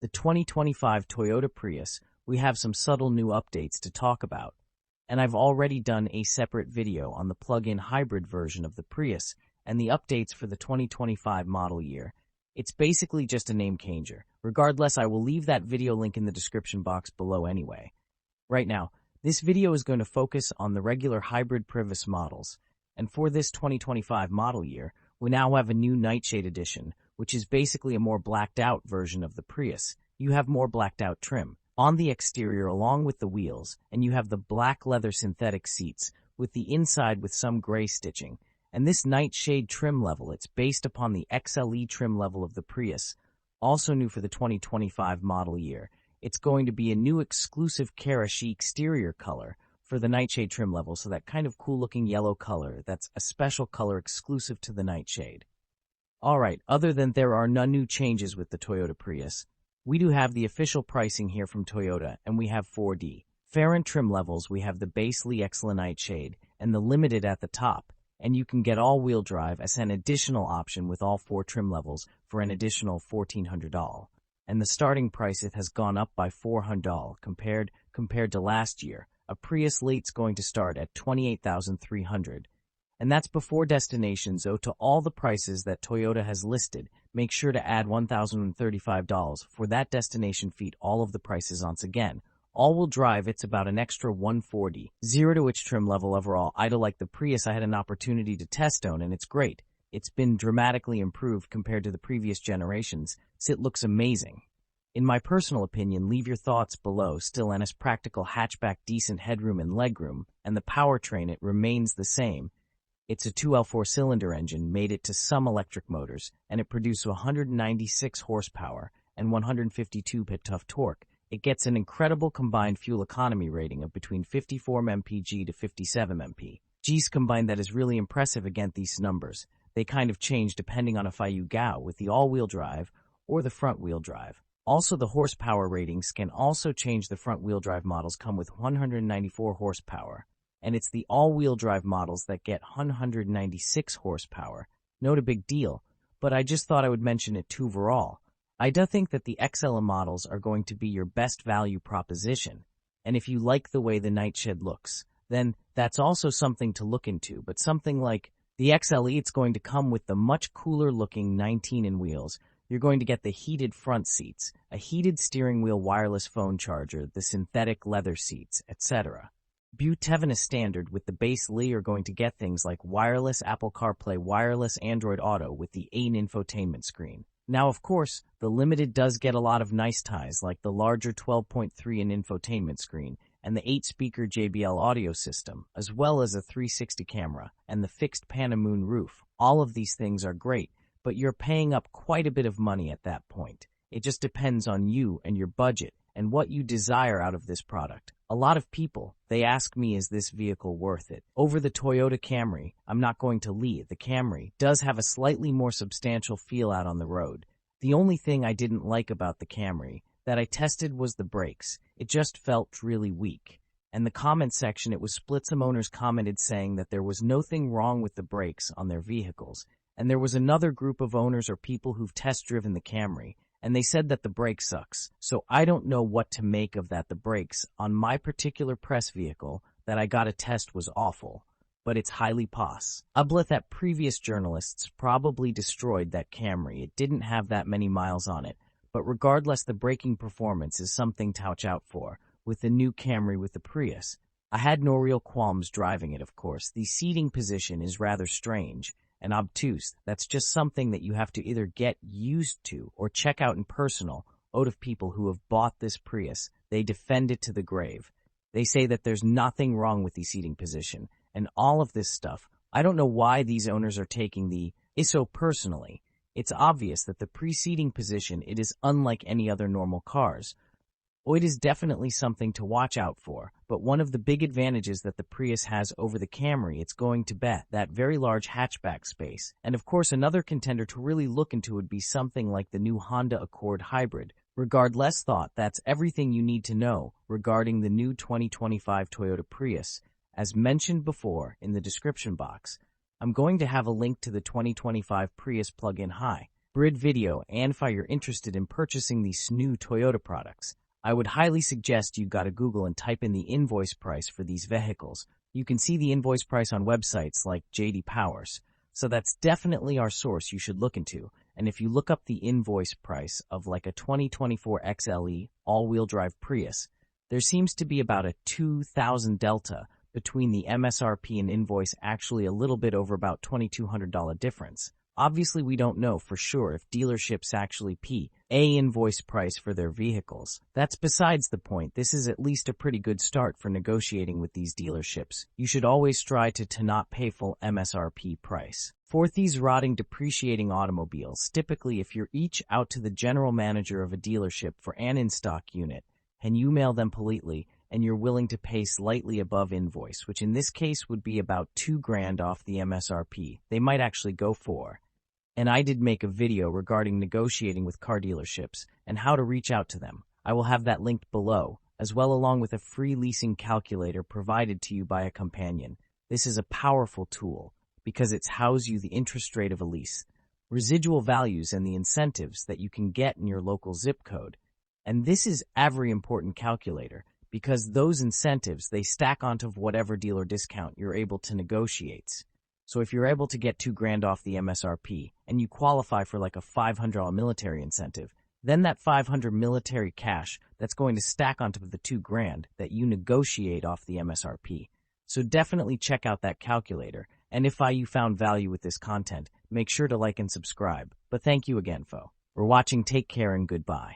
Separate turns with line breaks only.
the 2025 Toyota Prius, we have some subtle new updates to talk about. And I've already done a separate video on the plug-in hybrid version of the Prius and the updates for the 2025 model year. It's basically just a name changer. Regardless, I will leave that video link in the description box below anyway. Right now, this video is going to focus on the regular hybrid Prius models. And for this 2025 model year, we now have a new Nightshade Edition, which is basically a more blacked out version of the Prius. You have more blacked out trim on the exterior along with the wheels, and you have the black leather synthetic seats with the inside with some gray stitching. And this Nightshade trim level, it's based upon the XLE trim level of the Prius. Also new for the 2025 model year, it's going to be a new exclusive Karashi exterior color for the Nightshade trim level, so that kind of cool-looking yellow color that's a special color exclusive to the Nightshade. Alright, other than there are no new changes with the Toyota Prius, we do have the official pricing here from Toyota, and we have 4D. Different trim levels, we have the base XLE Nightshade and the Limited at the top, and you can get all-wheel drive as an additional option with all 4 trim levels for an additional $1,400. And the starting price, it has gone up by $400 compared to last year. A Prius Late's going to start at $28,300. And that's before destinations. So to all the prices that Toyota has listed, make sure to add $1,035 for that destination fee. All of the prices once again. All-wheel drive, it's about an extra $140. 0 to which trim level overall. I do like the Prius. I had an opportunity to test own, and it's great. It's been dramatically improved compared to the previous generations, so it looks amazing. In my personal opinion, leave your thoughts below. Still, and as practical hatchback, decent headroom and legroom, and the powertrain, it remains the same. It's a 2L 4-cylinder engine, made it to some electric motors, and it produces 196 horsepower and 152 pit-tough torque. It gets an incredible combined fuel economy rating of between 54 mpg to 57 mpg combined. That is really impressive. Again, these numbers, they kind of change depending on if you go with the all-wheel drive or the front-wheel drive. Also, the horsepower ratings can also change. The front-wheel drive models come with 194 horsepower, and it's the all-wheel drive models that get 196 horsepower. Not a big deal, but I just thought I would mention it too. Overall, I do think that the XLE models are going to be your best value proposition, and if you like the way the Nightshade looks, then that's also something to look into. But something like the XLE, it's going to come with the much cooler looking 19-in wheels. You're going to get the heated front seats, a heated steering wheel, wireless phone charger, the synthetic leather seats, etc. Butevin is standard. With the base Lee, you're going to get things like wireless Apple CarPlay, wireless Android Auto with the 8-in infotainment screen. Now, of course, the Limited does get a lot of nice ties, like the larger 12.3-in infotainment screen and the 8-speaker JBL audio system, as well as a 360 camera and the fixed Panamoon roof. All of these things are great, but you're paying up quite a bit of money at that point. It just depends on you and your budget and what you desire out of this product. A lot of people, they ask me, is this vehicle worth it? Over the Toyota Camry, I'm not going to lie, the Camry does have a slightly more substantial feel out on the road. The only thing I didn't like about the Camry that I tested was the brakes. It just felt really weak. And the comment section, it was split. Some owners commented saying that there was nothing wrong with the brakes on their vehicles. And there was another group of owners or people who've test-driven the Camry, and they said that the brake sucks. So I don't know what to make of that. The brakes on my particular press vehicle that I got a test was awful, but it's highly possible that previous journalists probably destroyed that Camry. It didn't have that many miles on it, but regardless, the braking performance is something to watch out for with the new Camry with the Prius. I had no real qualms driving it, of course. The seating position is rather strange and obtuse. That's just something that you have to either get used to or check out in personal. Out of people who have bought this Prius, they defend it to the grave. They say that there's nothing wrong with the seating position and all of this stuff. I don't know why these owners are taking the ISO personally. It's obvious that the pre-seating position, it is unlike any other normal cars. It is definitely something to watch out for, but one of the big advantages that the Prius has over the Camry, it's going to be that very large hatchback space. And of course, another contender to really look into would be something like the new Honda Accord Hybrid. Regardless, that's everything you need to know regarding the new 2025 Toyota Prius. As mentioned before in the description box, I'm going to have a link to the 2025 Prius plug-in high. Hybrid video and if you're interested in purchasing these new Toyota products. I would highly suggest you gotta Google and type in the invoice price for these vehicles. You can see the invoice price on websites like JD Powers. So that's definitely our source you should look into. And if you look up the invoice price of like a 2024 XLE all-wheel drive Prius, there seems to be about a 2,000 delta between the MSRP and invoice, actually a little bit over about $2,200 difference. Obviously, we don't know for sure if dealerships actually pay an invoice price for their vehicles. That's besides the point. This is at least a pretty good start for negotiating with these dealerships. You should always try to not pay full MSRP price. For these rotting, depreciating automobiles, typically if you're each out to the general manager of a dealership for an in-stock unit, and you mail them politely, and you're willing to pay slightly above invoice, which in this case would be about $2,000 off the MSRP, they might actually go for. And I did make a video regarding negotiating with car dealerships and how to reach out to them. I will have that linked below, as well along with a free leasing calculator provided to you by a companion. This is a powerful tool because it's houses you the interest rate of a lease, residual values, and the incentives that you can get in your local zip code. And this is a very important calculator because those incentives, they stack onto whatever dealer discount you're able to negotiate. So if you're able to get $2,000 off the MSRP and you qualify for like a $500 military incentive, then that $500 military cash, that's going to stack onto the $2,000 that you negotiate off the MSRP. So definitely check out that calculator. And if you found value with this content, make sure to like and subscribe. But thank you again, for watching. Take care and goodbye.